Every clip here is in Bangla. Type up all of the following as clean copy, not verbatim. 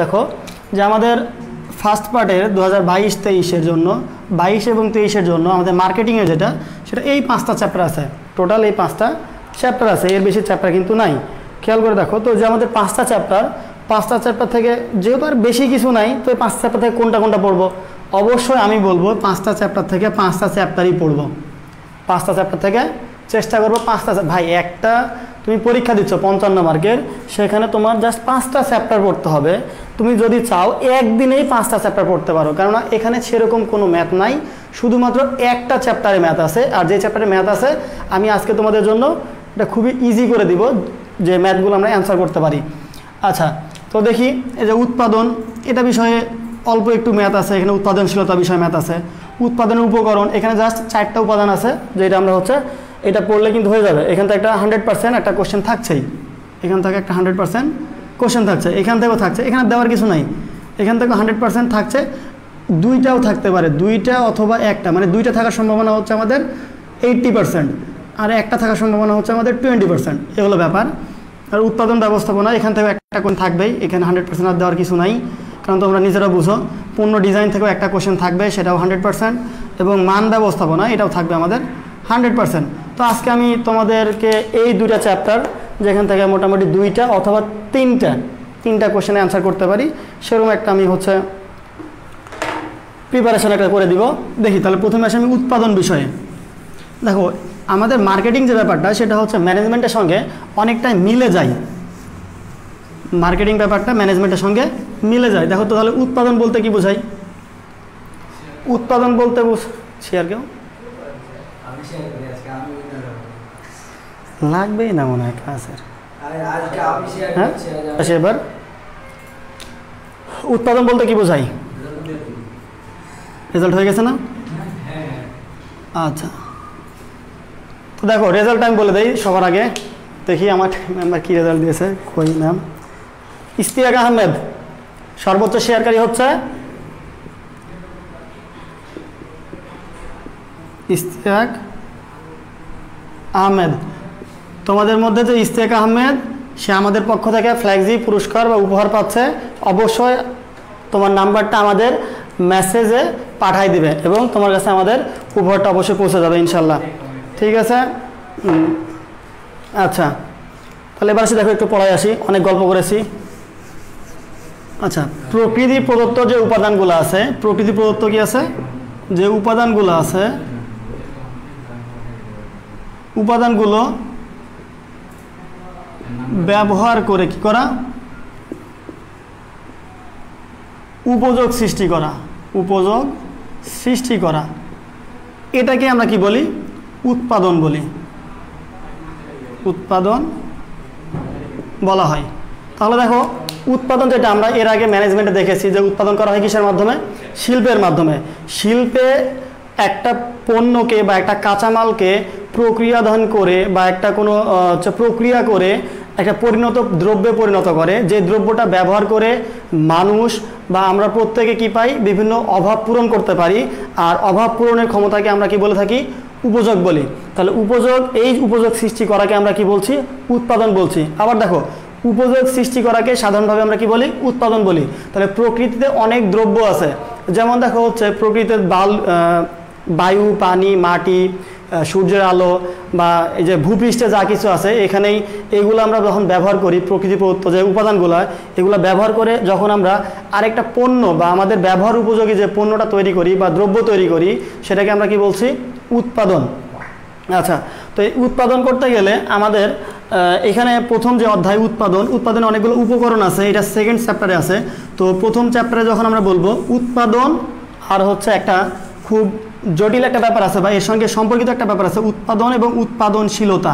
দেখো যে আমাদের ফার্স্ট পার্টের 2022-23-এর জন্য 22 এবং 23-এর জন্য আমাদের মার্কেটিংয়ে যেটা সেটা এই 5টা চ্যাপ্টার আছে। টোটাল এই 5টা চ্যাপ্টার আছে, এর বেশি চ্যাপ্টার কিন্তু নাই। খেয়াল করে দেখো তো যে আমাদের 5টা চ্যাপ্টার থেকে যেহেতু আর বেশি কিছু নাই, তো এই 5টা চ্যাপ্টার থেকে কোনটা কোনটা পড়বো? অবশ্যই আমি বলবো 5টা চ্যাপ্টার থেকে 5টা চ্যাপ্টারই পড়বো। 5টা চ্যাপ্টার থেকে চেষ্টা করবো 5টা। ভাই একটা তুমি পরীক্ষা দিচ্ছ 55 মার্কের, সেখানে তোমার জাস্ট 5টা চ্যাপ্টার পড়তে হবে। তুমি যদি চাও একদিনেই 5টা চ্যাপ্টার পড়তে পারো, কেননা এখানে সেরকম কোনো ম্যাথ নাই, শুধুমাত্র একটা চ্যাপ্টারে ম্যাথ আছে। আর যে চ্যাপ্টারে ম্যাথ আছে আমি আজকে তোমাদের জন্য এটা খুবই ইজি করে দিব, যে ম্যাথগুলো আমরা অ্যান্সার করতে পারি। আচ্ছা, তো দেখি এই যে উৎপাদন, এটা বিষয়ে অল্প একটু ম্যাথ আছে, এখানে উৎপাদনশীলতা বিষয়ে ম্যাথ আছে। উৎপাদনের উপকরণ, এখানে জাস্ট 4টা উপাদান আছে, যেটা আমরা এটা পড়লে কিন্তু হয়ে যাবে। এখান থেকে একটা 100% একটা কোশ্চেন থাকছেই, এখান থেকে একটা 100% কোশ্চেন থাকছে, এখান থেকেও থাকছে, এখানে দেওয়ার কিছু নাই। এখান থেকে 100% থাকছে, দুইটাও থাকতে পারে, দুইটা অথবা একটা, মানে দুইটা থাকার সম্ভাবনা হচ্ছে আমাদের 80%, আর একটা থাকার সম্ভাবনা হচ্ছে আমাদের 20%। এগুলো ব্যাপার। আর উৎপাদন ব্যবস্থাপনা, এখান থেকে একটা কোন থাকবেই, এখানে 100% আর দেওয়ার কিছু নাই, কারণ তোমরা নিজেরা বুঝো। পণ্য ডিজাইন থেকেও একটা কোশ্চেন থাকবে, সেটাও 100%। এবং মান ব্যবস্থাপনা, এটাও থাকবে আমাদের 100%। তো আজকে আমি তোমাদেরকে এই দুইটা চ্যাপ্টার, যেখান থেকে মোটামুটি দুইটা অথবা তিনটা কোশ্চেনে অ্যান্সার করতে পারি, সেরকম একটা আমি প্রিপারেশন একটা করে দিব। দেখি তাহলে প্রথমে আসি আমি উৎপাদন বিষয়ে। দেখো আমাদের মার্কেটিং যে ব্যাপারটা, সেটা হচ্ছে ম্যানেজমেন্টের সঙ্গে অনেকটাই মিলে যায়। মার্কেটিং ব্যাপারটা ম্যানেজমেন্টের সঙ্গে মিলে যায়। দেখো তো তাহলে উৎপাদন বলতে কি বোঝাই? উৎপাদন বলতে শেয়ার কেউ লাগবেই না মনে হয় ক্লাসের। হ্যাঁ, এবার উৎপাদন বলতে কি বোঝাই? রেজাল্ট হয়ে গেছে না? আচ্ছা, তো দেখো রেজাল্ট আমি বলে দিই সবার আগে। দেখি আমার মেম্বার কি রেজাল্ট দিয়েছে, কই নাম? ইশতিয়াক আহমেদ সর্বোচ্চ শেয়ারকারী হচ্ছে ইশতিয়াক আহমেদ। তোমাদের মধ্যে যে ইশতিয়াক আহমেদ, সে আমাদের পক্ষ থেকে ফ্ল্যাগজি পুরস্কার বা উপহার পাচ্ছে। অবশ্যই তোমার নাম্বারটা আমাদের মেসেজে পাঠাই দিবে এবং তোমার কাছে আমাদের উপহারটা অবশ্যই পৌঁছে যাবে ইনশাল্লাহ। ঠিক আছে? আচ্ছা, তাহলে এবার আসি, দেখো একটু পড়ায় আসি, অনেক গল্প করেছি। আচ্ছা, প্রকৃতি প্রদত্ত যে উপাদানগুলো আছে, প্রকৃতি প্রদত্ত কি আছে, যে উপাদানগুলো আছে, উপাদানগুলো ব্যবহার করে কি করা? উপযোগ সৃষ্টি করা। উপযোগ সৃষ্টি করা, এটাকে আমরা কি বলি? উৎপাদন বলি। উৎপাদন বলা হয়। তাহলে দেখো উৎপাদন যেটা আমরা এর আগে ম্যানেজমেন্টে দেখেছি, যে উৎপাদন করা হয় কিসের মাধ্যমে? শিল্পের মাধ্যমে। শিল্পে একটা পণ্যকে বা একটা কাঁচামালকে প্রক্রিয়াধন করে বা একটা কোনো প্রক্রিয়া করে একটা পরিণত দ্রব্যে পরিণত করে, যে দ্রব্যটা ব্যবহার করে মানুষ বা আমরা প্রত্যেকে কি পাই? বিভিন্ন অভাব পূরণ করতে পারি। আর অভাব পূরণের ক্ষমতাকে আমরা কি বলে থাকি? উপযোগ বলি। তাহলে এই উপযোগ সৃষ্টি করাকে আমরা কি বলছি? উৎপাদন বলছি। আবার দেখো, উপযোগ সৃষ্টি করাকে সাধারণভাবে আমরা কি বলি? উৎপাদন বলি। তাহলে প্রকৃতিতে অনেক দ্রব্য আছে, যেমন দেখো প্রকৃতিতে বায়ু, পানি, মাটি, সূর্যের আলো বা এই যে ভূপৃষ্ঠে যা কিছু আছে, এখানেই এগুলো আমরা যখন ব্যবহার করি, প্রকৃতি প্রদত্ত যে উপাদানগুলো, এগুলো ব্যবহার করে যখন আমরা আরেকটা পণ্য বা আমাদের ব্যবহার উপযোগী যে পণ্যটা তৈরি করি বা দ্রব্য তৈরি করি, সেটাকে আমরা কি বলছি? উৎপাদন। আচ্ছা, তো এই উৎপাদন করতে গেলে আমাদের এখানে প্রথম যে অধ্যায় উৎপাদনে অনেকগুলো উপকরণ আছে, এটা সেকেন্ড চ্যাপ্টারে আছে। তো প্রথম চ্যাপ্টারে যখন আমরা বলবো উৎপাদন, আর একটা খুব জটিল একটা ব্যাপার আছে বা এর সঙ্গে সম্পর্কিত একটা ব্যাপার আছে, উৎপাদন এবং উৎপাদনশীলতা।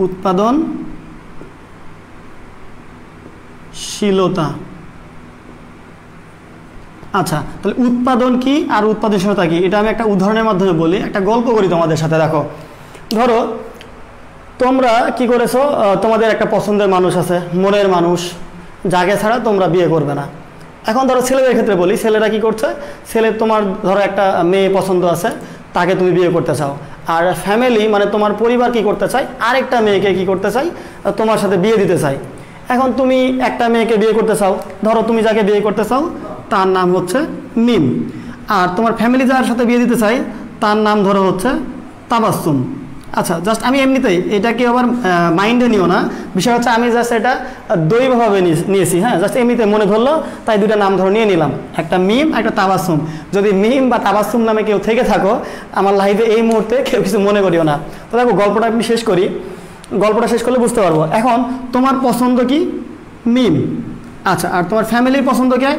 উৎপাদনশীলতা। আচ্ছা, তাহলে উৎপাদন কি আর উৎপাদনশীলতা কি, এটা আমি একটা উদাহরণের মাধ্যমে বলি, একটা গল্প করি তোমাদের সাথে। দেখো, ধরো তোমরা কি করেছো, তোমাদের একটা পছন্দের মানুষ আছে, মনের মানুষ, যাকে ছাড়া তোমরা বিয়ে করবে না। এখন ধরো ছেলেদের ক্ষেত্রে বলি, ছেলেরা কি করছে? তোমার ধরো একটা মেয়ে পছন্দ আছে, তাকে তুমি বিয়ে করতে চাও, আর ফ্যামিলি মানে তোমার পরিবার কি করতে চায়? আরেকটা মেয়েকে কি করতে চাই? তোমার সাথে বিয়ে দিতে চাই। এখন তুমি একটা মেয়েকে বিয়ে করতে চাও, ধরো তুমি যাকে বিয়ে করতে চাও তার নাম হচ্ছে মিম, আর তোমার ফ্যামিলি যার সাথে বিয়ে দিতে চাই তার নাম ধরো হচ্ছে তাবাসসুম। আচ্ছা, জাস্ট আমি এমনিতেই এটাকে আবার মাইন্ডে নিও না, বিষয় হচ্ছে আমি জাস্ট এটা দৈবভাবে নিয়েছি, হ্যাঁ, জাস্ট এমনিতে মনে ধরলো তাই দুটা নাম ধরে নিয়ে নিলাম, একটা মিম একটা তাবাসসুম। যদি মিম বা তাবাসসুম নামে কেউ থেকে থাকো আমার লাইফে এই মুহূর্তে কেউ কিছু মনে করিও না। তো দেখো গল্পটা আমি শেষ করি, গল্পটা শেষ করলে বুঝতে পারবো। এখন তোমার পছন্দ কি? মিম। আচ্ছা, আর তোমার ফ্যামিলির পছন্দ কে?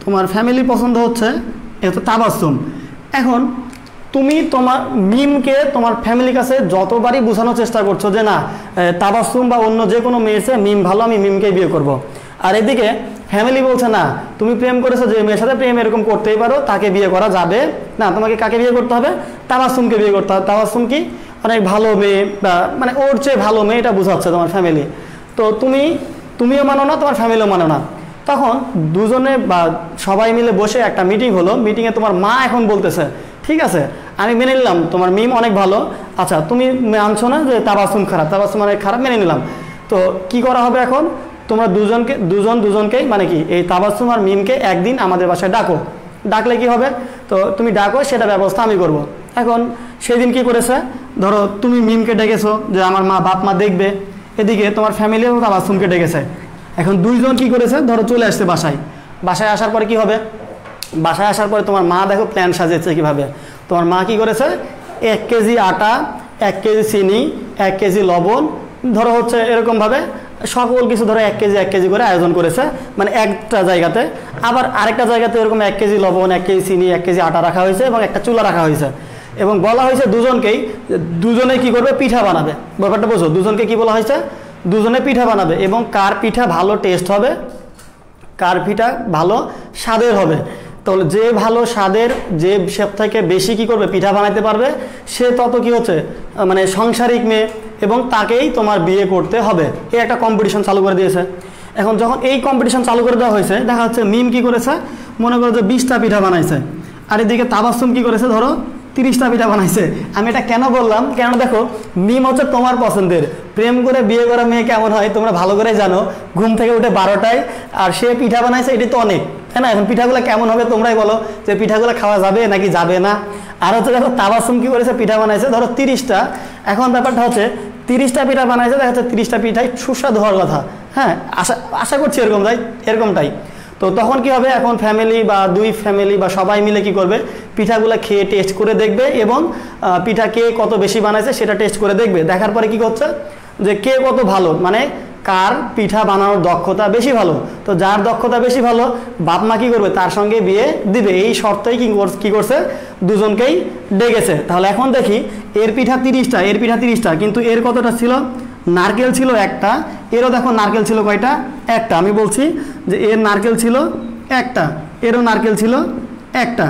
তোমার ফ্যামিলির পছন্দ হচ্ছে তাবাসসুম। এখন তুমি তোমার মিমকে তোমার ফ্যামিলির কাছে যতবারই বোঝানোর চেষ্টা করছো যে না তাবাসসুম বা অন্য যে কোনো মেয়ের চেয়ে মিম ভালো, আমি মিমকে বিয়ে করব। আর এদিকে ফ্যামিলি বলছে না তুমি প্রেম করেছো যে মেয়ের সাথে প্রেম এরকম করতেই পারো, তাকে বিয়ে করা যাবে না, তোমাকে কাকে বিয়ে করতে হবে? তাবাসসুমকে বিয়ে করতে হবে। তাবাসসুম কি অনেক ভালো মেয়ে, বা মানে ওর চেয়ে ভালো মেয়ে, এটা বোঝাচ্ছে তোমার ফ্যামিলি। তো তুমিও মানো না, তোমার ফ্যামিলিও মানো না। তখন দুজনে বা সবাই মিলে বসে একটা মিটিং হলো, মিটিংয়ে তোমার মা এখন বলতেছে ঠিক আছে আমি মেনে নিলাম তোমার মিম অনেক ভালো, আচ্ছা তুমি মানছো না যে তাবাসসুম খারাপ, তাবাসসুম অনেক খারাপ, মেনে নিলাম। তো কি করা হবে এখন? তোমরা দুজনকেই মানে কি এই তাবাসসুম আর মিমকে একদিন আমাদের বাসায় ডাকো, ডাকলে কি হবে? তো তুমি ডাকো, সেটা ব্যবস্থা আমি করব। এখন সেদিন কি করেছে, ধরো তুমি মিমকে ডেকেছো যে আমার বাপ মা দেখবে, এদিকে তোমার ফ্যামিলিও তাবাসসুমকে ডেকেছে। এখন দুইজন কি করেছে, ধরো চলে আসছে বাসায় আসার পরে কি হবে? বাসায় আসার পরে তোমার মা দেখো প্ল্যান সাজিয়েছে কীভাবে। তোমার মা কি করেছে, 1 কেজি আটা, 1 কেজি চিনি, 1 কেজি লবণ, ধরো হচ্ছে এরকমভাবে সকল কিছু ধরো 1 কেজি করে আয়োজন করেছে, মানে একটা জায়গাতে। আবার আরেকটা জায়গাতে এরকম 1 কেজি লবণ, 1 কেজি চিনি, 1 কেজি আটা রাখা হয়েছে এবং একটা চুলা রাখা হয়েছে। এবং বলা হয়েছে দুজনে কি করবে, পিঠা বানাবে। ব্যাপারটা বোঝো, দুজনকে কি বলা হয়েছে, দুজনে পিঠা বানাবে, এবং কার পিঠা ভালো টেস্ট হবে, কার পিঠা ভালো স্বাদের হবে, তাহলে যে ভালো স্বাদের, যে সব থেকে বেশি কি করবে পিঠা বানাইতে পারবে, সে তত কি হচ্ছে মানে সাংসারিক মেয়ে, এবং তাকেই তোমার বিয়ে করতে হবে। এই একটা কম্পিটিশন চালু করে দিয়েছে। এখন যখন এই কম্পিটিশন চালু করে দেওয়া হয়েছে, দেখা যাচ্ছে মিম কি করেছে, মনে করো যে 20টা পিঠা বানাইছে, আর এদিকে তাবাসসুম কি করেছে, ধরো 30টা পিঠা বানাইছে। আমি এটা কেন বললাম, কেন দেখো মিম হচ্ছে তোমার পছন্দের, প্রেম করে বিয়ে করা মেয়ে কেমন হয় তোমরা ভালো করে জানো, ঘুম থেকে উঠে 12টায়, আর সে পিঠা বানাইছে, এটি তো অনেক, তাই না? এখন পিঠাগুলো কেমন হবে তোমরাই বলো, যে পিঠাগুলো খাওয়া যাবে নাকি যাবে না। আর হচ্ছে দেখো তাবাসসুম কি করেছে, পিঠা বানাইছে ধরো 30টা। এখন ব্যাপারটা হচ্ছে 30টা পিঠা বানাইছে, দেখা যাচ্ছে 30টা পিঠাই সুস্বাদু হওয়ার কথা, হ্যাঁ, আশা করছি এরকমটাই। তো তখন কি হবে, এখন ফ্যামিলি বা দুই ফ্যামিলি বা সবাই মিলে কি করবে, পিঠাগুলো খেয়ে টেস্ট করে দেখবে, এবং পিঠা কে কত বেশি বানাইছে সেটা টেস্ট করে দেখবে। দেখার পরে কি করছে, যে কে কত ভালো, মানে কার পিঠা বানানোর দক্ষতা বেশি ভালো। তো যার দক্ষতা বেশি ভালো, বাপ মা কি করবে, তার সঙ্গে বিয়ে দিবে, এই শর্তেই কি করছে, দুজনকেই ডেকেছে। তাহলে এখন দেখি এর পিঠা 30টা, কিন্তু এর কতটা ছিল, নারকেল ছিল একটা, এরও দেখো নারকেল ছিল কয়টা, একটা। আমি বলছি যে এর নারকেল ছিল একটা, এরও নারকেল ছিল একটা।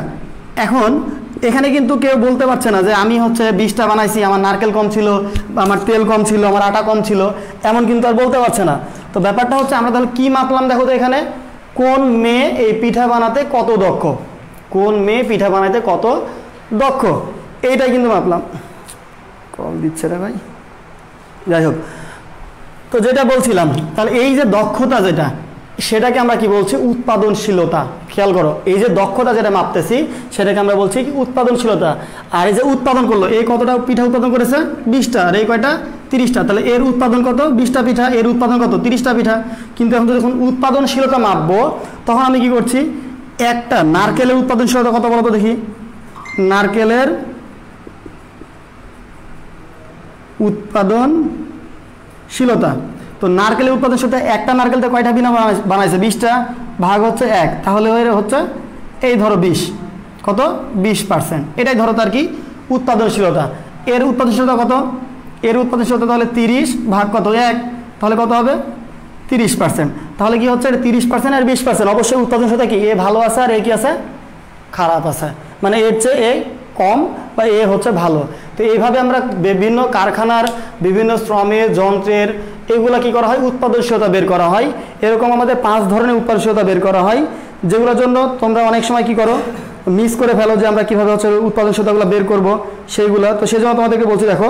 এখন এখানে কিন্তু কেউ বলতে পারছে না যে আমি হচ্ছে 20টা বানাইছি, আমার নারকেল কম ছিল, আমার তেল কম ছিল, আমার আটা কম ছিল, এমন কিন্তু আর বলতে পারছে না। তো ব্যাপারটা হচ্ছে আমরা তাহলে কি মাপলাম, দেখো তো এখানে কোন মেয়ে এই পিঠা বানাতে কত দক্ষ, কোন মেয়ে পিঠা বানাতে কত দক্ষ, এইটাই কিন্তু মাপলাম। কল দিচ্ছে রে ভাই, যাই হোক। তো যেটা বলছিলাম, তাহলে এই যে দক্ষতা যেটা, সেটাকে আমরা কি বলছি, উৎপাদনশীলতা। খেয়াল করো, এই যে দক্ষতা যেটা মাপতেছি সেটাকে আমরা বলছি কি, উৎপাদনশীলতা। আর এই যে উৎপাদন করলো, এই কতটা পিঠা উৎপাদন করেছে, 20টা, আর এই কয়টা, 30টা, তাহলে এর উৎপাদন কত, 20টা পিঠা, এর উৎপাদন কত, 30টা পিঠা। কিন্তু এখন যখন উৎপাদনশীলতা মাপবো, তখন আমি কি করছি, একটা নারকেলের উৎপাদনশীলতা কত বলতো দেখি, নারকেলের উৎপাদনশীলতা। তো নারকেলের উৎপাদনশীলতা, একটা নারকেলতে কয়টা বিনা বানাইছে, 20টা, ভাগ হচ্ছে 1, তাহলে হচ্ছে এই ধরো 20, কত, 20%, এটাই ধরো তার কি উৎপাদনশীলতা। এর উৎপাদনশীলতা কত, এর উৎপাদনশীলতা তাহলে 30 ভাগ কত, 1, তাহলে কত হবে, 30%। তাহলে কি হচ্ছে 30% আর 20%, অবশ্যই উৎপাদনশীলতা কি, এ ভালো আছে আর এ কি আছে, খারাপ আছে, মানে এর চেয়ে এ কম বা এ হচ্ছে ভালো। তো এইভাবে আমরা বিভিন্ন কারখানার বিভিন্ন শ্রমের, যন্ত্রের, এগুলা কি করা হয়, উৎপাদনশীলতা বের করা হয়। এরকম আমাদের 5 ধরনের উৎপাদনশীলতা বের করা হয়, যেগুলোর জন্য তোমরা অনেক সময় কি করো, মিস করে ফেলো যে আমরা কীভাবে হচ্ছে উৎপাদনশীলতাগুলো বের করব সেইগুলো। তো সেই জন্য তোমাদেরকে বলছি, দেখো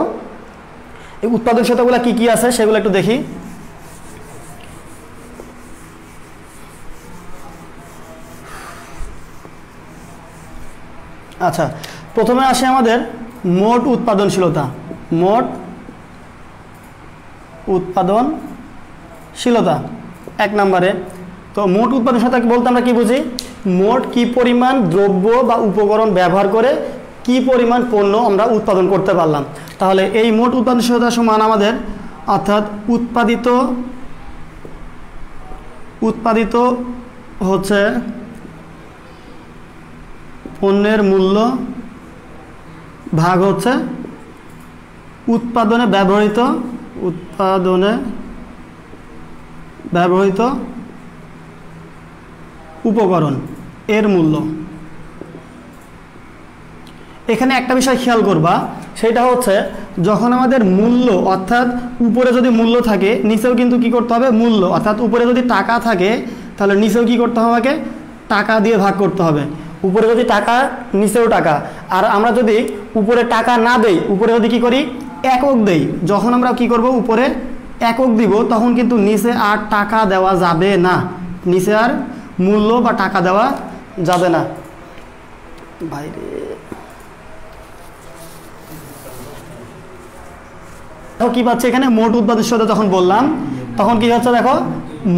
এই উৎপাদনশীলতাগুলো কী কী আছে সেগুলো একটু দেখি। আচ্ছা, প্রথমে আসে আমাদের মোট উৎপাদনশীলতা। মোট উৎপাদনশীলতা 1 নম্বরে। তো মোট উৎপাদনশীলতা বলতে আমরা কি বুঝি? মোট কি পরিমাণ দ্রব্য বা উপকরণ ব্যবহার করে কি পরিমাণ পণ্য আমরা উৎপাদন করতে পারলাম। তাহলে এই মোট উৎপাদনশীলতা সমান আমাদের, অর্থাৎ উৎপাদিত হচ্ছে পণ্যের মূল্য ভাগ হচ্ছে উৎপাদনে ব্যবহৃত উপকরণ এর মূল্য। এখানে একটা বিষয় খেয়াল করবা, সেটা হচ্ছে যখন আমাদের মূল্য, অর্থাৎ উপরে যদি মূল্য থাকে নিচেও কিন্তু কি করতে হবে? মূল্য। অর্থাৎ উপরে যদি টাকা থাকে তাহলে নিচেও কি করতে হবে? আমাকে টাকা দিয়ে ভাগ করতে হবে। উপরে যদি টাকা, নিচেও টাকা। আর আমরা যদি উপরে টাকা না দেই, উপরে যদি কি করি? একক দেই। যখন আমরা কি করব? উপরে একক দিব, তখন কিন্তু নিচে আর টাকা দেওয়া যাবে না, নিচে আর মূল্য বা টাকা দেওয়া যাবে না। বাইরে কি পাচ্ছে এখানে? মোট উৎপাদনশীলতা যখন বললাম তখন কি হচ্ছে? দেখো,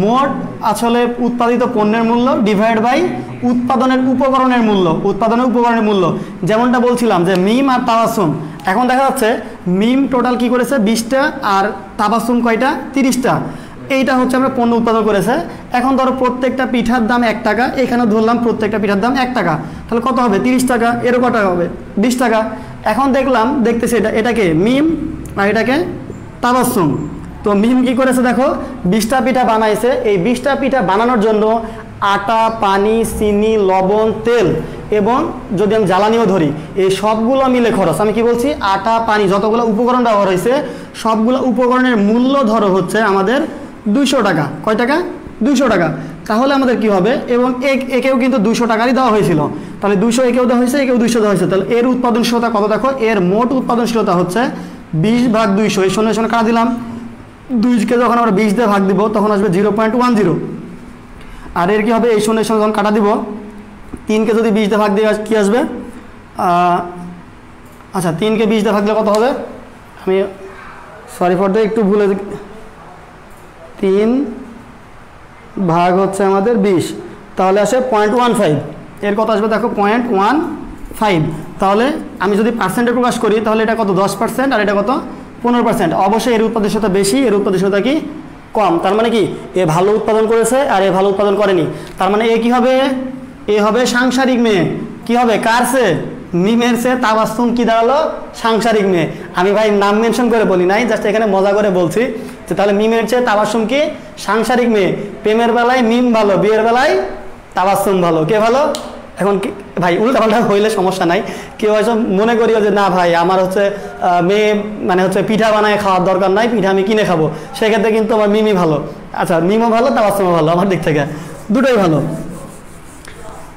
মোট আসলে উৎপাদিত পণ্যের মূল্য ডিভাইড বাই উৎপাদনের উপকরণের মূল্য। উৎপাদনের উপকরণের মূল্য যেমনটা বলছিলাম যে মিম আর তাবাসসুম, এখন দেখা যাচ্ছে মিম টোটাল কি করেছে? 20টা, আর তাবাসসুম কয়টা? 30টা। এইটা হচ্ছে আমরা পণ্য উৎপাদন করেছে। এখন ধরো প্রত্যেকটা পিঠার দাম 1 টাকা, এখানে ধরলাম প্রত্যেকটা পিঠার দাম 1 টাকা, তাহলে কত হবে? 30 টাকা। এরও কত হবে? 20 টাকা। এখন দেখতেছি এটাকে মিম আর এটাকে তাবাসসুম। তো মিম কি করেছে? দেখো 20টা পিঠা বানাইছে। এই 20টা পিঠা বানানোর জন্য আটা, পানি, চিনি, লবণ, তেল এবং যদি আমি জ্বালানিও ধরি, এই সবগুলো মিলে খরচ। আমি কি বলছি? আটা, পানি, যতগুলো উপকরণ ব্যবহার হয়েছে সবগুলো উপকরণের মূল্য ধরো হচ্ছে আমাদের 200 টাকা। কয় টাকা? 200 টাকা। তাহলে আমাদের কি হবে? এবং একেও কিন্তু 200 টাকারই দেওয়া হয়েছিল, তাহলে 200 একেও দেওয়া হয়েছে, একেও 200 দেওয়া হয়েছে। তাহলে এর উৎপাদনশীলতা কত? দেখো, এর মোট উৎপাদনশীলতা হচ্ছে 20/200। এই শূন্য শূন্য কাটা দিলাম, 2কে যখন আমরা 20 দিয়ে ভাগ দিব তখন আসবে 0.10। আর এর কি হবে? এই শূন্য শূন্য যখন কাটা দিব, 3কে যদি 20 দিয়ে ভাগ দিয়ে কি আসবে? আচ্ছা, 3কে 20 দিয়ে ভাগ দিলে কত হবে? আমি সরি ফর একটু ভুলে, 3 ভাগ হচ্ছে আমাদের 20, তাহলে আসে 0.15। এর কত আসবে? দেখো 0.15। তাহলে আমি যদি পার্সেন্টে প্রকাশ করি তাহলে এটা কত? 10%, আর এটা কত? 15%। অবশ্যই এর উৎপাদনশীলতা বেশি, এর উৎপাদনশীলতা কি? কম। তার মানে কি? এ ভালো উৎপাদন করেছে আর এ ভালো উৎপাদন করেনি। তার মানে এ কি হবে? এ হবে সাংসারিক মেয়ে। কি হবে? কার চেয়ে? মিমের চেয়ে তাবাসসুম কি দাঁড়ালো? সাংসারিক মেয়ে। আমি ভাই নাম মেনশন করে বলি নাই, জাস্ট এখানে মজা করে বলছি যে তাহলে মিমের চেয়ে তাবাসসুম কি? সাংসারিক মেয়ে। প্রেমের বেলায় মিম ভালো, বিয়ের বেলায় তাবাসসুম ভালো। কে ভালো? এখন কি ভাই উল্টাপাল্টা হইলে সমস্যা নাই, কেউ হয়তো মনে করিও যে না ভাই আমার হচ্ছে মেয়ে মানে হচ্ছে পিঠা বানায় খাওয়ার দরকার নাই, পিঠা আমি কিনে খাবো, সেক্ষেত্রে কিন্তু আমার মিমি ভালো। আচ্ছা, মিমও ভালো, তাবাসসুমও ভালো, আমার দিক থেকে দুটোই ভালো।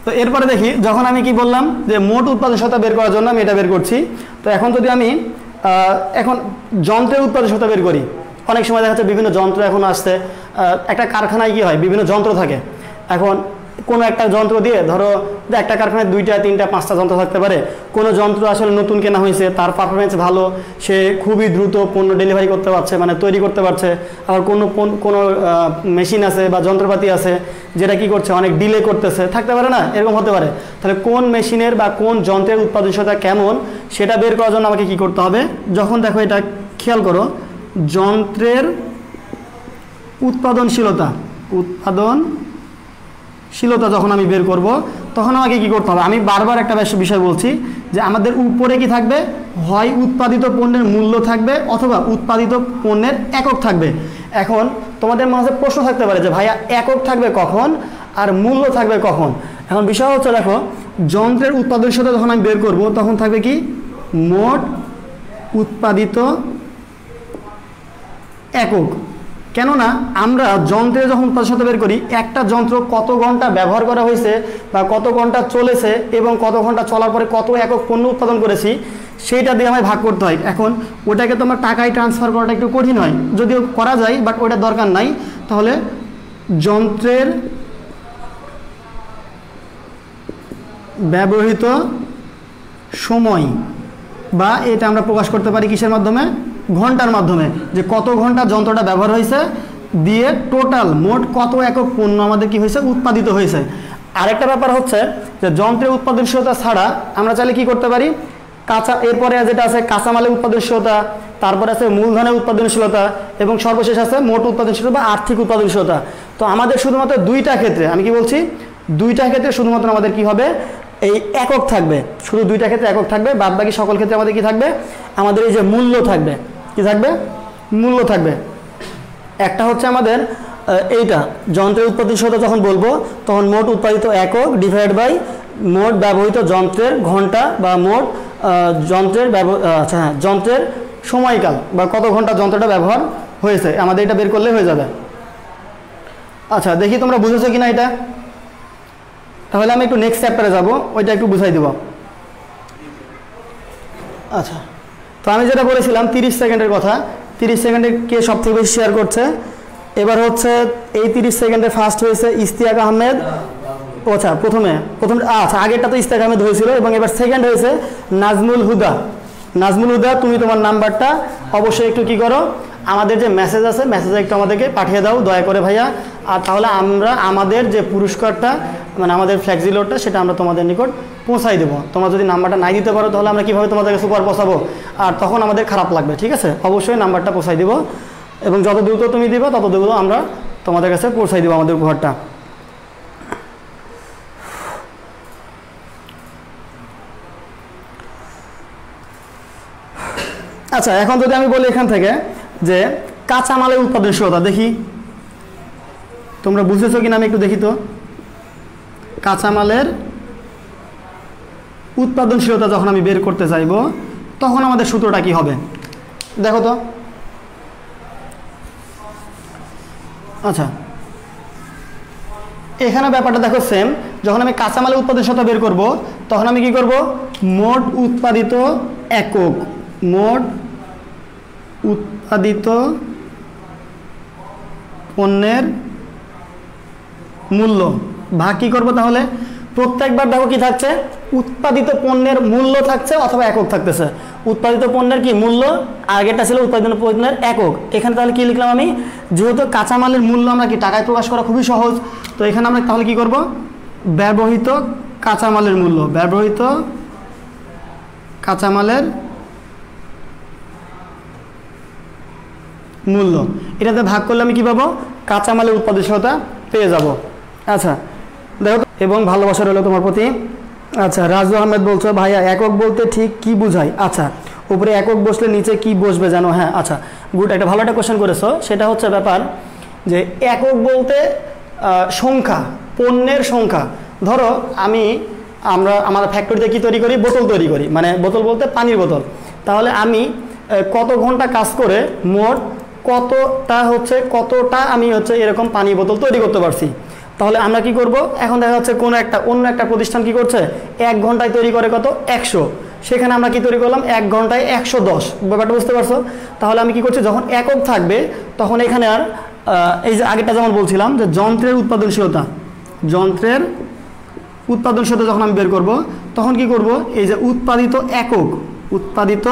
তো এরপরে দেখি, যখন আমি কি বললাম যে মোট উৎপাদনশীলতা বের করার জন্য আমি এটা বের করছি। তো এখন যদি আমি এখন যন্ত্রের উৎপাদনশীলতা বের করি, অনেক সময় দেখা যাচ্ছে বিভিন্ন যন্ত্র এখন আসছে। একটা কারখানায় কি হয়? বিভিন্ন যন্ত্র থাকে। এখন কোনো একটা যন্ত্র দিয়ে ধরো একটা কারখানায় 2টা, 3টা, 5টা যন্ত্র থাকতে পারে। কোনো যন্ত্র আসলে নতুন কেনা হয়েছে, তার পারফরমেন্স ভালো, সে খুবই দ্রুত পণ্য ডেলিভারি করতে পারছে, মানে তৈরি করতে পারছে। আবার কোনো মেশিন আছে বা যন্ত্রপাতি আছে যেটা কি করছে? অনেক ডিলে করতেছে, থাকতে পারে না? এরকম হতে পারে। তাহলে কোন মেশিনের বা কোন যন্ত্রের উৎপাদনশীলতা কেমন সেটা বের করার জন্য আমাকে কি করতে হবে? যখন দেখো এটা খেয়াল করো, যন্ত্রের উৎপাদনশীলতা যখন আমি বের করব তখন আমাকে কি করতে হবে? আমি বারবার একটা বিষয় বলছি যে আমাদের উপরে কি থাকবে? হয় উৎপাদিত পণ্যের মূল্য থাকবে অথবা উৎপাদিত পণ্যের একক থাকবে। এখন তোমাদের মাঝে প্রশ্ন থাকতে পারে যে ভাইয়া একক থাকবে কখন আর মূল্য থাকবে কখন? এখন বিষয় হচ্ছে দেখো, যন্ত্রের উৎপাদনশীলতা যখন আমি বের করব তখন থাকবে কি? মোট উৎপাদিত একক। কেননা আমরা যন্ত্রে যখন উৎপাদনশীলতা বের করি, একটা যন্ত্র কত ঘন্টা ব্যবহার করা হয়েছে বা কত ঘন্টা চলেছে এবং কত ঘন্টা চলার পরে কত একক পণ্য উৎপাদন করেছি সেইটা দিয়ে আমায় ভাগ করতে হয়। এখন ওটাকে তো আমার টাকায় ট্রান্সফার করাটা একটু কঠিন হয়, যদিও করা যায়, বাট ওটার দরকার নাই। তাহলে যন্ত্রের ব্যবহৃত সময়, বা এটা আমরা প্রকাশ করতে পারি কিসের মাধ্যমে, ঘন্টার মাধ্যমে, যে কত ঘন্টা যন্ত্রটা ব্যবহার হয়েছে দিয়ে টোটাল মোট কত একক পণ্য আমাদের কি হয়েছে, উৎপাদিত হয়েছে। আরেকটা ব্যাপার হচ্ছে যে যন্ত্রের উৎপাদনশীলতা ছাড়া আমরা চাইলে কি করতে পারি, এরপরে যেটা আছে কাঁচামালের উৎপাদনশীলতা, তারপরে আছে মূলধনের উৎপাদনশীলতা, এবং সর্বশেষ আছে মোট উৎপাদনশীলতা বা আর্থিক উৎপাদনশীলতা। তো আমাদের শুধুমাত্র দুইটা ক্ষেত্রে, আমি কি বলছি, দুইটা ক্ষেত্রে শুধুমাত্র আমাদের কি হবে, এই একক থাকবে, শুধু দুইটা ক্ষেত্রে একক থাকবে, বাদ বাকি সকল ক্ষেত্রে আমাদের কি থাকবে, আমাদের এই যে মূল্য থাকবে, কি থাকবে, মূল্য থাকবে। একটা হচ্ছে আমাদের এইটা যন্ত্রের উৎপাদনশীলতা যখন বলবো তখন মোট উৎপাদিত একক ডিভাইড বাই মোট ব্যবহৃত যন্ত্রের ঘন্টা বা মোট যন্ত্রের আচ্ছা হ্যাঁ যন্ত্রের সময়কাল বা কত ঘন্টা যন্ত্রটা ব্যবহার হয়েছে, আমাদের এটা বের করলে হয়ে যাবে। আচ্ছা দেখি তোমরা বুঝেছো কিনা এটা। তাহলে আমি একটু নেক্সট চ্যাপ্টারে যাব, ওইটা একটু বুঝাই দেব। আচ্ছা তো আমি যেটা বলেছিলাম 30 সেকেন্ডের কথা, 30 সেকেন্ডে কে সব থেকে বেশি শেয়ার করছে, এবার হচ্ছে এই 30 সেকেন্ডে ফার্স্ট হয়েছে ইশতিয়াক আহমেদ। আচ্ছা প্রথমে আচ্ছা আগেরটা তো ইশতিয়াক আহমেদ হয়েছিল, এবং এবার সেকেন্ড হয়েছে নাজমুল হুদা। নাজমুল হুদা, তুমি তোমার নাম্বারটা অবশ্যই একটু কি করো, আমাদের যে মেসেজ আছে মেসেজে একটু আমাদেরকে পাঠিয়ে দাও দয়া করে ভাইয়া। আর তাহলে আমরা আমাদের যে পুরস্কারটা মানে আমাদের ফ্ল্যাক্সি লোডটা সেটা আমরা তোমাদের নিকট পৌঁছাই দেবো। তোমরা যদি নাম্বারটা নাই দিতে পারো তাহলে আমরা কীভাবে তোমাদের কাছে উপহার পৌঁছাবো, আর তখন আমাদের খারাপ লাগবে। ঠিক আছে, অবশ্যই নাম্বারটা পৌঁছাই দেবো, এবং যত দ্রুত তুমি দিবা তত দ্রুত আমরা তোমাদের কাছে পৌঁছাই দেবো আমাদের উপহারটা। আচ্ছা এখন যদি আমি বলি এখান থেকে যে কাঁচামালের উৎপাদনশীলতা, দেখি তোমরা বুঝেছো কিনা, আমি একটু দেখি তো। কাঁচামালের উৎপাদনশীলতা যখন আমি বের করতে চাইব তখন আমাদের সূত্রটা কি হবে দেখো তো। আচ্ছা এখানে ব্যাপারটা দেখো সেম, যখন আমি কাঁচামালের উৎপাদনশীলতা বের করব তখন আমি কি করব, মোট উৎপাদিত একক, মোট উৎপাদিত পণ্যের মূল্য ভাগ কি করবো, তাহলে প্রত্যেকবার দেখো কি থাকছে, উৎপাদিত পণ্যের মূল্য থাকছে অথবা একক থাকতেছে। উৎপাদিত পণ্যের কি মূল্য, আগেরটা ছিল উৎপাদিত পণ্যের একক। এখানে তাহলে কি লিখলাম আমি, যেহেতু কাঁচামালের মূল্য আমরা কি টাকায় প্রকাশ করা খুবই সহজ, তো এখানে আমরা তাহলে কি করব, ব্যবহৃত কাঁচামালের মূল্য, ব্যবহৃত কাঁচামালের মূল্য, এটাতে ভাগ করলে আমি কি পাবো, কাঁচামালের উৎপাদনশীলতা পেয়ে যাব। আচ্ছা দেখো, এবং ভালোবাসা রইল তোমার প্রতি। আচ্ছা রাজু আহমেদ বলছো ভাইয়া একক বলতে ঠিক কি বুঝায়, আচ্ছা উপরে একক বসলে নিচে কি বসবে জানো, হ্যাঁ আচ্ছা গুড, একটা ভালো একটা কোশ্চেন করেছো। সেটা হচ্ছে ব্যাপার যে একক বলতে সংখ্যা, পণ্যের সংখ্যা। ধরো আমরা আমাদের ফ্যাক্টরিতে কি তৈরি করি, বোতল তৈরি করি, মানে বোতল বলতে পানির বোতল। তাহলে আমি কত ঘন্টা কাজ করে মোট কতটা আমি এরকম পানি বোতল তৈরি করতে পারছি। তাহলে আমরা কি করব, এখন দেখা যাচ্ছে অন্য একটা প্রতিষ্ঠান কি করছে, 1 ঘন্টায় তৈরি করে কত 100, সেখানে আমরা কি তৈরি করলাম 1 ঘন্টায় 110। ব্যাপারটা বুঝতে পারছো। তাহলে আমি কি করছি, যখন একক থাকবে তখন এখানে আর এই যে আগেরটা যেমন বলছিলাম যে যন্ত্রের উৎপাদনশীলতা যখন আমি বের করব তখন কি করব, এই যে উৎপাদিত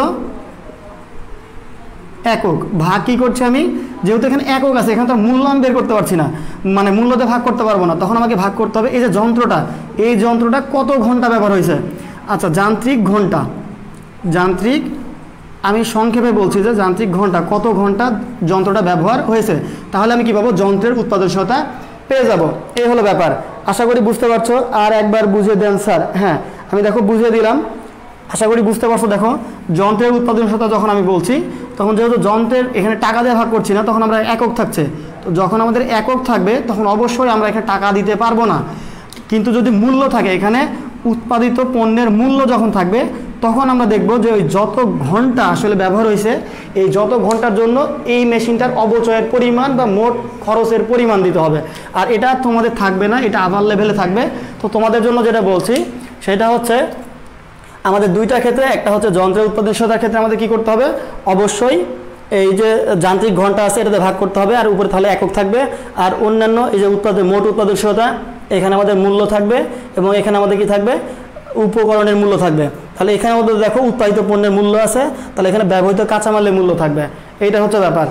একক ভাগ কি করছে আমি, যেহেতু এখানে একক আছে এখানে তো মূল্য আমি বের করতে পারছি না, মানে মূল্যতে ভাগ করতে পারবো না, তখন আমাকে ভাগ করতে হবে এই যে এই যন্ত্রটা কত ঘন্টা ব্যবহার হয়েছে। আচ্ছা যান্ত্রিক আমি সংক্ষেপে বলছি যে যান্ত্রিক ঘন্টা, কত ঘন্টা যন্ত্রটা ব্যবহার হয়েছে, তাহলে আমি কি পাবো, যন্ত্রের উৎপাদনশীলতা পেয়ে যাব। এই হলো ব্যাপার, আশা করি বুঝতে পারছো। আর একবার বুঝিয়ে দেন স্যার, হ্যাঁ আমি দেখো বুঝিয়ে দিলাম, আশা করি বুঝতে পারছো। দেখো যন্ত্রের উৎপাদনশীলতা যখন আমি বলছি তখন যেহেতু যন্ত্রের এখানে টাকা দিয়ে ভাগ করছি না, তখন আমরা একক থাকছে, তো যখন আমাদের একক থাকবে তখন অবশ্যই আমরা এখানে টাকা দিতে পারবো না। কিন্তু যদি মূল্য থাকে, এখানে উৎপাদিত পণ্যের মূল্য যখন থাকবে তখন আমরা দেখব যে ওই যত ঘন্টা আসলে ব্যবহার হয়েছে, এই যত ঘন্টার জন্য এই মেশিনটার অবচয়ের পরিমাণ বা মোট খরচের পরিমাণ দিতে হবে। আর এটা তোমাদের থাকবে না, এটা আবার লেভেলে থাকবে। তো তোমাদের জন্য যেটা বলছি সেটা হচ্ছে আমাদের দুইটা ক্ষেত্রে, একটা হচ্ছে যন্ত্রের উৎপাদনশীলতার ক্ষেত্রে আমাদের কি করতে হবে, অবশ্যই এই যে যান্ত্রিক ঘন্টা আছে এটাতে ভাগ করতে হবে, আর উপরে তাহলে একক থাকবে। আর অন্যান্য এই যে মোট উৎপাদনশীলতা, এখানে আমাদের মূল্য থাকবে এবং এখানে আমাদের কি থাকবে, উপকরণের মূল্য থাকবে। তাহলে এখানে মধ্যে দেখো উৎপাদিত পণ্যের মূল্য আছে, তাহলে এখানে ব্যবহৃত কাঁচামালের মূল্য থাকবে, এইটা হচ্ছে ব্যাপার।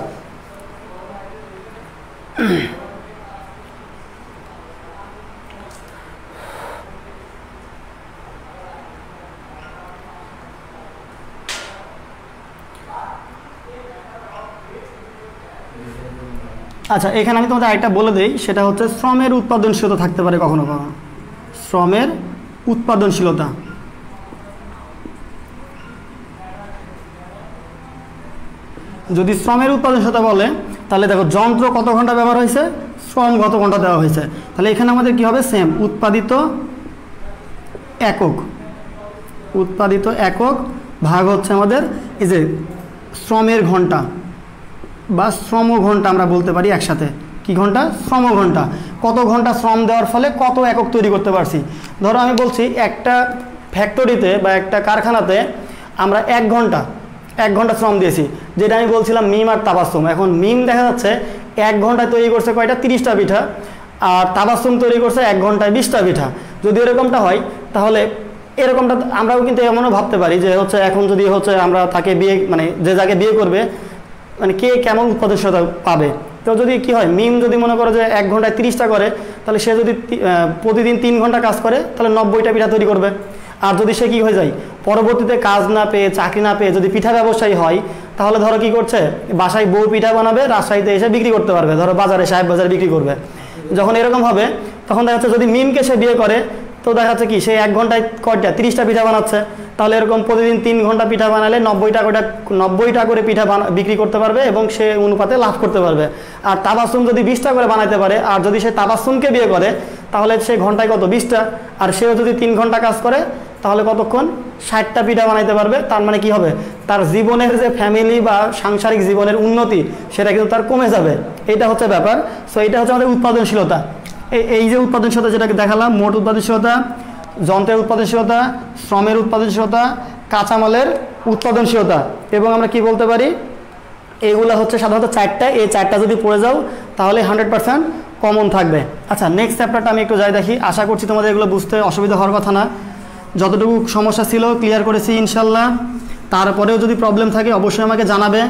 আচ্ছা, এখানে আমি তোমাদের আরেকটা বলে দিই, সেটা হচ্ছে শ্রমের উৎপাদনশীলতা থাকতে পারে কখনো কখনো। শ্রমের উৎপাদনশীলতা, যদি শ্রমের উৎপাদনশীলতা বলে তাহলে দেখো যন্ত্র কত ঘন্টা ব্যবহার হয়েছে, শ্রম কত ঘন্টা দেওয়া হয়েছে, তাহলে এখানে আমাদের কি হবে, সেম উৎপাদিত একক, উৎপাদিত একক ভাগ হচ্ছে আমাদের এই যে শ্রমের ঘন্টা বা শ্রম ঘন্টা আমরা বলতে পারি একসাথে। কি ঘন্টা? শ্রম ঘন্টা। কত ঘন্টা শ্রম দেওয়ার ফলে কত একক তৈরি করতে পারছি। ধরো আমি বলছি একটা ফ্যাক্টরিতে বা একটা কারখানাতে আমরা 1 ঘন্টা শ্রম দিয়েছি, যেটা আমি বলছিলাম মিম আর তাবাসসুম। এখন মিম দেখা যাচ্ছে 1 ঘন্টায় তৈরি করছে কয়টা, 30টা পিঠা, আর তাবাসসুম তৈরি করছে 1 ঘন্টায় 20টা পিঠা। যদি এরকমটা হয় তাহলে এরকমটা আমরাও কিন্তু এমনও ভাবতে পারি যে হচ্ছে এখন যদি হচ্ছে আমরা তাকে বিয়ে, মানে যে যাকে বিয়ে করবে, মানে কে কেমন উৎপাদনশীলতা পাবে। তো যদি কি হয়, মিম যদি মনে করো যে 1 ঘন্টায় 30টা করে, তাহলে সে যদি প্রতিদিন 3 ঘন্টা কাজ করে তাহলে 90টা পিঠা তৈরি করবে। আর যদি সে কি হয়ে যায়, পরবর্তীতে কাজ না পেয়ে, চাকরি না পেয়ে যদি পিঠা ব্যবসায়ী হয়, তাহলে ধরো কি করছে, বাসায় বউ পিঠা বানাবে, রাজশাহীতে এসে বিক্রি করতে পারবে, ধরো বাজারে, সাহেব বাজারে বিক্রি করবে। যখন এরকম হবে তখন দেখা যাচ্ছে যদি মিমকে সে বিয়ে করে, তো দেখা যাচ্ছে কি সে 1 ঘন্টায় কয়টা, 30টা পিঠা বানাচ্ছে, তাহলে এরকম প্রতিদিন 3 ঘন্টা পিঠা বানালে 90টা করে পিঠা বিক্রি করতে পারবে এবং সে অনুপাতে লাভ করতে পারবে। আর তাবাসসুম যদি 20টা করে বানাইতে পারে, আর যদি সে তাবাসসুমকে বিয়ে করে তাহলে সে ঘন্টায় কত, 20টা, আর সেও যদি 3 ঘন্টা কাজ করে তাহলে কতক্ষণ, 60টা পিঠা বানাইতে পারবে। তার মানে কি হবে, তার জীবনের যে ফ্যামিলি বা সাংসারিক জীবনের উন্নতি সেটা কিন্তু তার কমে যাবে। এইটা হচ্ছে ব্যাপার। সো এইটা হচ্ছে আমাদের উৎপাদনশীলতা। এই যে উৎপাদনশীলতা যেটাকে দেখালাম, মোট উৎপাদনশীলতা, যন্ত্রের উৎপাদনশীলতা, শ্রমের উৎপাদনশীলতা, কাঁচামালের উৎপাদনশীলতা, এবং আমরা কি বলতে পারি, এইগুলো হচ্ছে সাধারণত 4টা। এই 4টা যদি পড়ে যাও তাহলে 100% কমন থাকবে। আচ্ছা, নেক্সট চ্যাপ্টারটা আমি একটু যাই দেখি। আশা করছি তোমাদের এগুলো বুঝতে অসুবিধা হওয়ার কথা না। যতটুকু সমস্যা ছিল ক্লিয়ার করেছি ইনশাল্লাহ। তারপরেও যদি প্রবলেম থাকে অবশ্যই আমাকে জানাবে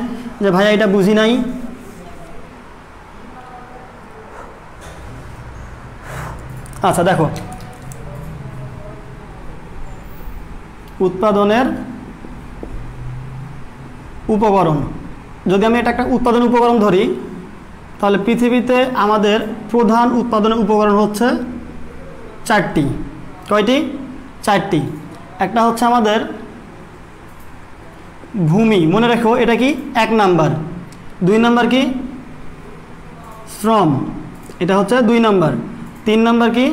যে ভাইয়া এটা বুঝি নাই। আচ্ছা দেখো, উৎপাদনের উপকরণ, যদি আমি এটা একটা উৎপাদন উপকরণ ধরি, তাহলে পৃথিবীতে আমাদের প্রধান উৎপাদনের উপকরণ হচ্ছে 4টি। কয়টি? 4টি। একটা হচ্ছে আমাদের ভূমি, মনে রাখো এটা কি 1 নাম্বার। 2 নাম্বার কি? শ্রম, এটা হচ্ছে 2 নাম্বার। 3 নাম্বার কি?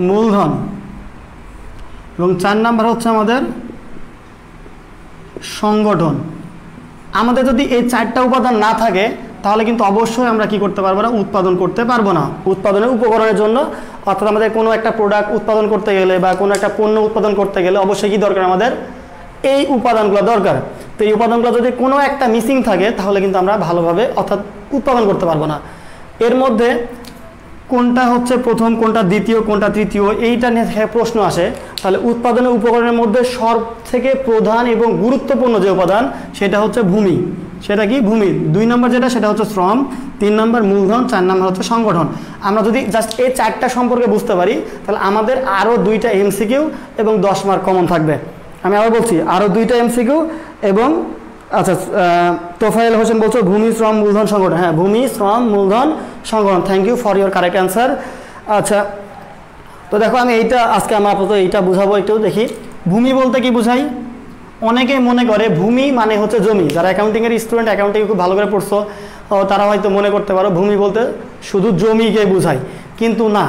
মূলধন। এবং 4 নাম্বার হচ্ছে আমাদের সংগঠন। আমাদের যদি এই 4টা উপাদান না থাকে তাহলে কিন্তু অবশ্যই আমরা কি করতে পারবো না, উৎপাদন করতে পারবো না। উৎপাদনের উপকরণের জন্য, অর্থাৎ আমাদের কোনো একটা প্রোডাক্ট উৎপাদন করতে গেলে বা কোনো একটা পণ্য উৎপাদন করতে গেলে অবশ্যই কি দরকার, আমাদের এই উপাদানগুলো দরকার। তো এই উপাদানগুলো যদি কোনো একটা মিসিং থাকে তাহলে কিন্তু আমরা ভালোভাবে অর্থাৎ উৎপাদন করতে পারবো না। এর মধ্যে কোনটা হচ্ছে প্রথম, কোনটা দ্বিতীয়, কোনটা তৃতীয়, এইটা নিয়ে প্রশ্ন আসে। তাহলে উৎপাদনের উপকরণের মধ্যে সব থেকে প্রধান এবং গুরুত্বপূর্ণ যে উপাদান সেটা হচ্ছে ভূমি। সেটা কি? ভূমি। 2 নম্বর যেটা সেটা হচ্ছে শ্রম, 3 নম্বর মূলধন, 4 নম্বর হচ্ছে সংগঠন। আমরা যদি জাস্ট এই 4টা সম্পর্কে বুঝতে পারি তাহলে আমাদের আরও 2টা এমসিকিউ এবং 10 মার্ক কমন থাকবে। আমি আবার বলছি, আরও 2টা এমসিকিউ এবং আচ্ছা, তোফায়েল হোসেন বলছো ভূমি, শ্রম, মূলধন, সংগঠন। হ্যাঁ, ভূমি, শ্রম, মূলধন, সংগঠন। Thank you for your correct answer. আচ্ছা, তো দেখো আমি এইটা আজকে আমরা আপাতত এইটা বুঝাবো। একটু দেখি ভূমি বলতে কি বুঝাই। অনেকে মনে করে ভূমি মানে হচ্ছে জমি। যারা অ্যাকাউন্টিংয়ের স্টুডেন্ট, অ্যাকাউন্টিং খুব ভালো করে পড়ছো, তারা হয়তো মনে করতে পারো ভূমি বলতে শুধু জমিকে বোঝায়, কিন্তু না।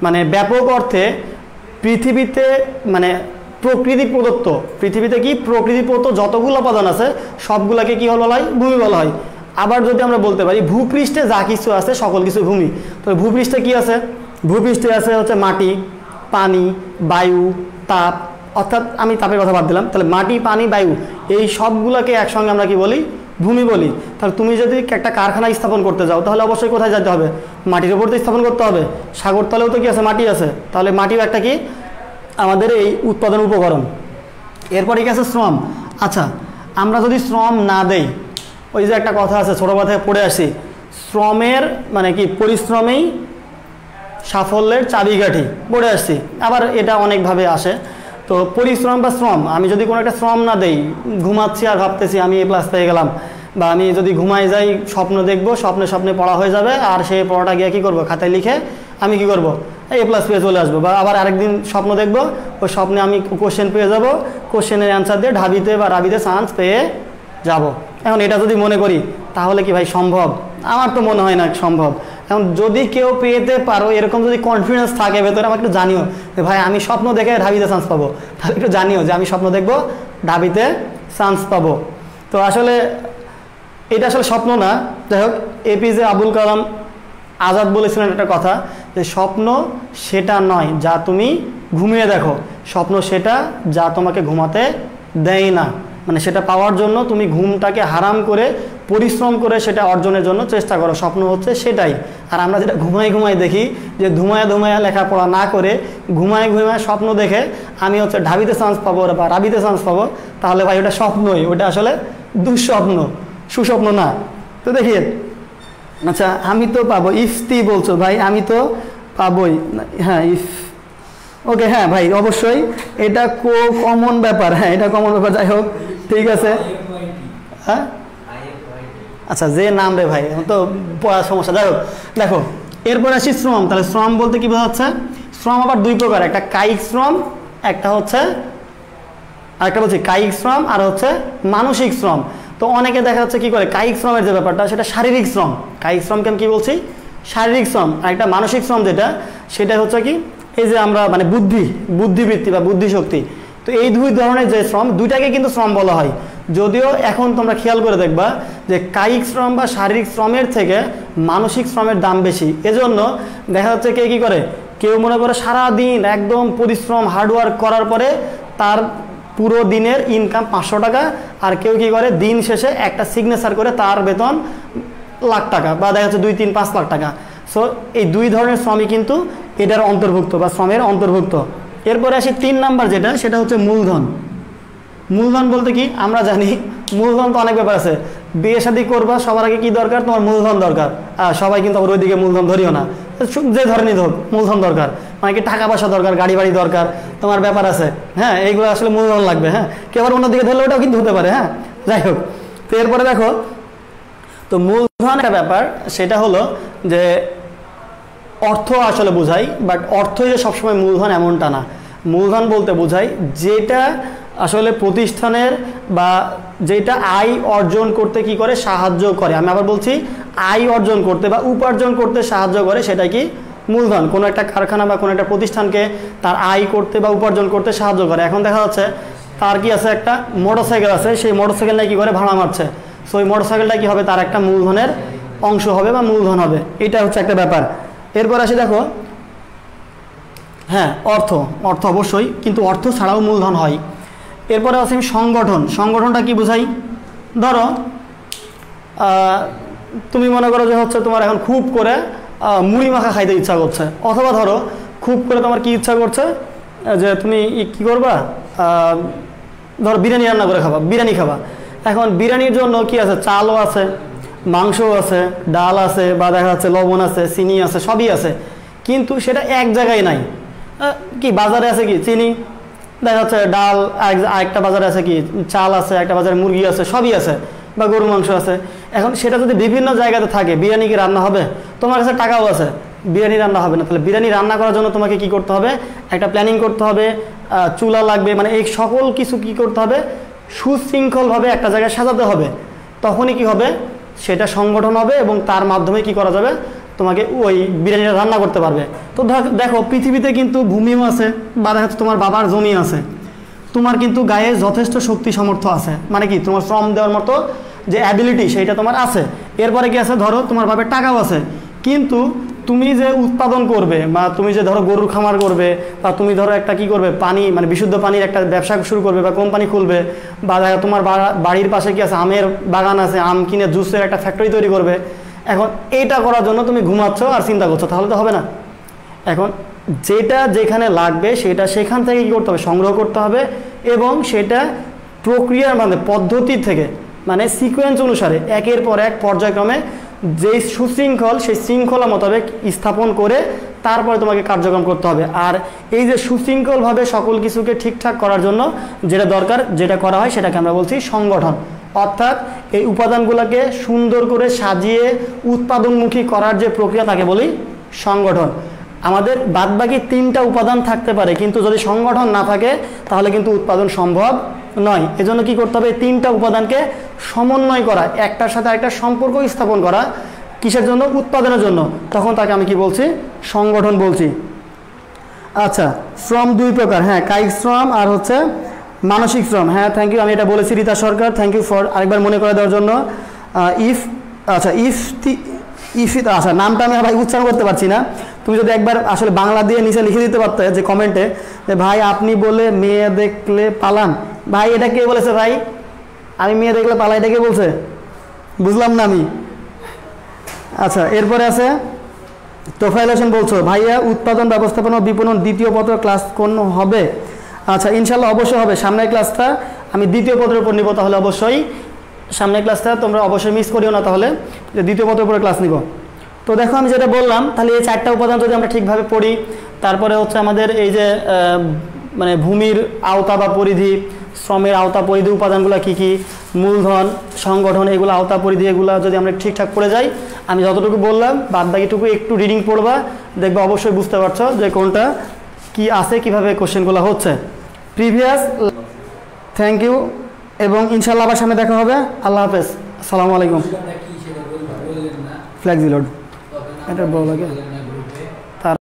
মানে ব্যাপক অর্থে পৃথিবীতে, মানে প্রকৃতি প্রদত্ত, পৃথিবীতে কি প্রকৃতি প্রদত্ত যতগুলো উপাদান আছে সবগুলোকে কি বলা হয়? ভূমি বলা হয়। আবার যদি আমরা বলতে পারি ভূপৃষ্ঠে যা কিছু আছে সকল কিছু ভূমি। তো ভূপৃষ্ঠে কি আছে? ভূপৃষ্ঠে আছে হচ্ছে মাটি, পানি, বায়ু, তাপ, অর্থাৎ আমি তাপের কথা বাদ দিলাম, তাহলে মাটি, পানি, বায়ু, এই সবগুলোকে একসঙ্গে আমরা কি বলি? ভূমি বলি। তাহলে তুমি যদি একটা কারখানা স্থাপন করতে যাও তাহলে অবশ্যই কোথায় যেতে হবে? মাটির উপর তো স্থাপন করতে হবে। সাগর তলেও তো কি আছে? মাটি আছে। তাহলে মাটিও একটা কি আমাদের এই উৎপাদন উপকরণ। এরপরে কি আছে শ্রম। আচ্ছা, আমরা যদি শ্রম না দেই, ওই যে একটা কথা আছে ছোটোবেলা থেকে পড়ে আসি, শ্রমের মানে কি পরিশ্রমেই সাফল্যের চাবিকাঠি, পড়ে আসছি। আবার এটা অনেকভাবে আসে। তো পরিশ্রম বা শ্রম, আমি যদি কোনো একটা শ্রম না দেই, ঘুমাচ্ছি আর ভাবতেছি আমি A+ পেয়ে গেলাম, বা আমি যদি ঘুমাই যাই স্বপ্ন দেখবো, স্বপ্নে স্বপ্নে পড়া হয়ে যাবে, আর সেই পড়াটা গিয়ে কী করবো, খাতায় লিখে আমি কি করব, A+ পেয়ে চলে আসবো। বা আবার আরেকদিন স্বপ্ন দেখবো, ওই স্বপ্নে আমি কোশ্চেন পেয়ে যাব, কোশ্চেনের অ্যান্সার দিয়ে ঢাবিতে বা রাবিতে চান্স পেয়ে যাব। এখন এটা যদি মনে করি তাহলে কি ভাই সম্ভব? আমার তো মনে হয় না সম্ভব। এখন যদি কেউ পেতে পারো এরকম যদি কনফিডেন্স থাকে ভেতরে, আমাকে একটু জানিও যে ভাই আমি স্বপ্ন দেখে ঢাবিতে চান্স পাবো, তাহলে একটু জানিও যে আমি স্বপ্ন দেখবো ঢাবিতে চান্স পাবো। তো আসলে এটা আসলে স্বপ্ন না। যাই হোক, APJ আবুল কালাম আজাদ বলেছিলেন একটা কথা, যে স্বপ্ন সেটা নয় যা তুমি ঘুমিয়ে দেখো, স্বপ্ন সেটা যা তোমাকে ঘুমাতে দেয় না। মানে সেটা পাওয়ার জন্য তুমি ঘুমটাকে হারাম করে পরিশ্রম করে সেটা অর্জনের জন্য চেষ্টা করো, স্বপ্ন হচ্ছে সেটাই। আর আমরা যেটা ঘুমাই দেখি, যে ধুমায়া লেখাপড়া না করে ঘুমায় স্বপ্ন দেখে আমি হচ্ছে ঢাবিতে চান্স পাবো বা রাবিতে চান্স পাবো, তাহলে ভাই ওটা স্বপ্নই, ওটা আসলে দুঃস্বপ্ন, সুস্বপ্ন না। তো দেখিয়ে, আচ্ছা আমি তো পাবো, ইফতি বলছো ভাই, আমি তো পাবোই। হ্যাঁ ওকে, হ্যাঁ ভাই অবশ্যই এটা কমন ব্যাপার, হ্যাঁ এটা কমন ব্যাপার। যাই হোক, ঠিক আছে। হ্যাঁ আচ্ছা, যে নাম রে ভাই, তো পড়ার সমস্যা। যাই হোক, দেখো এরপরে আসি শ্রম। তাহলে শ্রম বলতে কি বোঝাচ্ছে? শ্রম আবার দুই প্রকার, একটা কায়িক শ্রম, একটা হচ্ছে আরেকটা বলছি কায়িক শ্রম, আর হচ্ছে মানসিক শ্রম। তো অনেকে দেখা যাচ্ছে কি করে, কায়িক শ্রমের যে ব্যাপারটা সেটা শারীরিক শ্রম, কায়িক শ্রমকে আমি কি বলছি, শারীরিক শ্রম। আর একটা মানসিক শ্রম যেটা, সেটা হচ্ছে কি, এই যে আমরা মানে বুদ্ধিবৃত্তি বা বুদ্ধিশক্তি। তো এই দুই ধরনের যে শ্রম, দুইটাকে কিন্তু শ্রম বলা হয়। যদিও এখন তোমরা খেয়াল করে দেখবা যে কায়িক শ্রম বা শারীরিক শ্রমের থেকে মানসিক শ্রমের দাম বেশি। এজন্য দেখা যাচ্ছে কে কী করে, কেউ মনে করে সারাদিন একদম পরিশ্রম হার্ডওয়ার্ক করার পরে তার পুরো দিনের ইনকাম 500 টাকা, আর কেউ কী করে দিন শেষে একটা সিগনেচার করে তার বেতন লাখ টাকা, বা দেখা যাচ্ছে 2, 3, 5 লাখ টাকা। সো এই দুই ধরনের শ্রমই কিন্তু এটার অন্তর্ভুক্ত বা শ্রমের অন্তর্ভুক্ত। এরপরে আসি 3 নাম্বার যেটা, সেটা হচ্ছে মূলধন। মূলধন বলতে কি, আমরা জানি মূলধন তো অনেক ব্যাপার আছে। বিয়ে শাদী করবা, সবার আগে কি দরকার, তোমার মূলধন দরকার। সবাই কিন্তু ওই দিকে মূলধন ধরিও না, যে ধরনের হোক মূলধন দরকার। মানে কি টাকা পয়সা দরকার, গাড়ি বাড়ি দরকার, তোমার ব্যাপার আছে। হ্যাঁ, এইগুলো আসলে মূলধন লাগবে। হ্যাঁ, কেউ আবার অন্যদিকে ধরলে ওটাও কিন্তু হতে পারে। হ্যাঁ, যাই হোক, তো এরপরে দেখো, তো মূলধন একটা ব্যাপার, সেটা হলো যে অর্থ আসলে বোঝাই, বাট অর্থই যে সবসময় মূলধন এমনটা না। মূলধন বলতে বোঝাই যেটা আসলে প্রতিষ্ঠানের বা যেটা আয় অর্জন করতে কি করে, সাহায্য করে। আমি আবার বলছি, আয় অর্জন করতে বা উপার্জন করতে সাহায্য করে, সেটা কি মূলধন। কোনো একটা কারখানা বা কোনো একটা প্রতিষ্ঠানকে তার আয় করতে বা উপার্জন করতে সাহায্য করে। এখন দেখা যাচ্ছে তার কি আছে, একটা মোটরসাইকেল আছে, সেই মোটরসাইকেলটা কি করে ভাড়া মারছে, সো ওই মোটরসাইকেলটা কি হবে, তার একটা মূলধনের অংশ হবে বা মূলধন হবে। এটা হচ্ছে একটা ব্যাপার। এরপর আসি দেখো, হ্যাঁ অর্থ অবশ্যই, কিন্তু অর্থ ছাড়াও মূলধন হয়। এরপরে আছে সংগঠন। সংগঠনটা কি বোঝাই, ধরো তুমি মনে করো যে হচ্ছে তোমার এখন খুব করে মুড়ি মাখা খাইতে ইচ্ছা করছে, অথবা ধরো খুব করে তোমার কি ইচ্ছা করছে যে তুমি কি করবা, ধরো বিরিয়ানি রান্না করে খাবা, বিরিয়ানি খাবা। এখন বিরিয়ানির জন্য কি আছে, চালও আছে, মাংসও আছে, ডাল আছে, বা দেখা যাচ্ছে লবণ আছে, চিনি আছে, সবই আছে, কিন্তু সেটা এক জায়গায় নাই। কি বাজারে আছে কি চিনি, দেখা যাচ্ছে ডাল, একটা বাজারে আছে কি চাল আছে, একটা বাজারে মুরগি আছে, সবই আছে, বা গরু মাংস আছে। এখন সেটা যদি বিভিন্ন জায়গাতে থাকে, বিরিয়ানি কি রান্না হবে? তোমার কাছে টাকাও আছে, বিরিয়ানি রান্না হবে না। তাহলে বিরিয়ানি রান্না করার জন্য তোমাকে কি করতে হবে, একটা প্ল্যানিং করতে হবে, চুলা লাগবে, মানে এই সকল কিছু কি করতে হবে, সুশৃঙ্খলভাবে একটা জায়গায় সাজাতে হবে। তখনই কি হবে, সেটা সংগঠন হবে, এবং তার মাধ্যমে কি করা যাবে, তোমাকে ওই বিরিয়ানিটা রান্না করতে পারবে। তো দেখো পৃথিবীতে কিন্তু ভূমিও আছে, বা দেখা যাচ্ছে তোমার বাবার জমি আছে, তোমার কিন্তু গায়ে যথেষ্ট শক্তি সামর্থ্য আছে, মানে কি তোমার শ্রম দেওয়ার মতো যে অ্যাবিলিটি সেইটা তোমার আছে। এরপরে কি আছে, ধরো তোমার বাবার টাকাও আছে, কিন্তু তুমি যে উৎপাদন করবে, বা তুমি যে ধরো গরুর খামার করবে, বা তুমি ধরো একটা কি করবে, পানি মানে বিশুদ্ধ পানির একটা ব্যবসা শুরু করবে বা কোম্পানি খুলবে, বা দেখা তোমার বাড়ির পাশে কি আছে, আমের বাগান আছে, আম কিনে জুসের একটা ফ্যাক্টরি তৈরি করবে। এখন এইটা করার জন্য তুমি ঘুমাচ্ছ আর চিন্তা করছো, তাহলে তো হবে না। এখন যেটা যেখানে লাগবে সেটা সেখান থেকে কী করতে হবে, সংগ্রহ করতে হবে এবং সেটা প্রক্রিয়ার মানে পদ্ধতি থেকে মানে সিকোয়েন্স অনুসারে একের পর এক পর্যায়ক্রমে যেই সুশৃঙ্খল সেই শৃঙ্খলা মোতাবেক স্থাপন করে তারপরে তোমাকে কার্যক্রম করতে হবে। আর এই যে সুশৃঙ্খলভাবে সকল কিছুকে ঠিকঠাক করার জন্য যেটা দরকার, যেটা করা হয় সেটাকে আমরা বলছি সংগঠন। অর্থাৎ এই উপাদানগুলোকে সুন্দর করে সাজিয়ে উৎপাদনমুখী করার যে প্রক্রিয়া তাকে বলি সংগঠন। আমাদের বাদবাকি 3টা উপাদান থাকতে পারে, কিন্তু যদি সংগঠন না থাকে তাহলে কিন্তু উৎপাদন সম্ভব নয়। এজন্য কি করতে হবে, 3টা উপাদানকে সমন্বয় করা, একটার সাথে একটা সম্পর্ক স্থাপন করা, কিসের জন্য, উৎপাদনের জন্য। তখন তাকে আমি কি বলছি, সংগঠন বলছি। আচ্ছা, শ্রম 2 প্রকার, হ্যাঁ, কায়িক শ্রম আর হচ্ছে মানসিক শ্রম। হ্যাঁ, থ্যাংক ইউ, আমি এটা বলেছি রীতা সরকার, থ্যাংক ইউ ফর আরেকবার মনে করে দেওয়ার জন্য। আচ্ছা, নামটা আমি ভাই উচ্চারণ করতে পারছি না, তুমি যদি একবার আসলে বাংলা দিয়ে নিচে লিখে দিতে পারতে যে কমেন্টে, যে ভাই আপনি বলে মেয়ে দেখলে পালান। ভাই এটা কে বলেছে ভাই, আমি মেয়ে দেখলে পালা, এটা কে বলছে, বুঝলাম না আমি। আচ্ছা, এরপরে আছে তোফায়েল হোসেন বলছো, ভাইয়া উৎপাদন ব্যবস্থাপনা ও বিপণন 2য় পত্র ক্লাস কোন হবে? আচ্ছা, ইনশাল্লাহ অবশ্যই হবে। সামনের ক্লাসটা আমি 2য় পত্রের উপর নিব, তাহলে অবশ্যই সামনের ক্লাসটা তোমরা অবশ্যই মিস করিও না, তাহলে যে 2য় পত্রের উপরে ক্লাস নিব। তো দেখো আমি যেটা বললাম, তাহলে এই 4টা উপাদান যদি আমরা ঠিকভাবে পড়ি, তারপরে হচ্ছে আমাদের এই যে মানে ভূমির আওতা বা পরিধি, শ্রমের আওতা পরিধি উপাদানগুলো কী কী, মূলধন, সংগঠন, এগুলো আওতা পরিধি, এগুলো যদি আমরা ঠিকঠাক পড়ে যাই, আমি যতটুকু বললাম বাদ বাকিটুকু একটু রিডিং পড়বা, দেখবা অবশ্যই বুঝতে পারছো যে কোনটা কি আছে, কিভাবে কোশ্চেনগুলো হচ্ছে। প্রিভিয়াস, থ্যাংক ইউ, এবং ইনশাল্লাহ আবার সামনে দেখা হবে। আল্লাহ হাফেজ, আসসালামু আলাইকুম। ফ্লেক্সি লোড এটা বড় লাগে।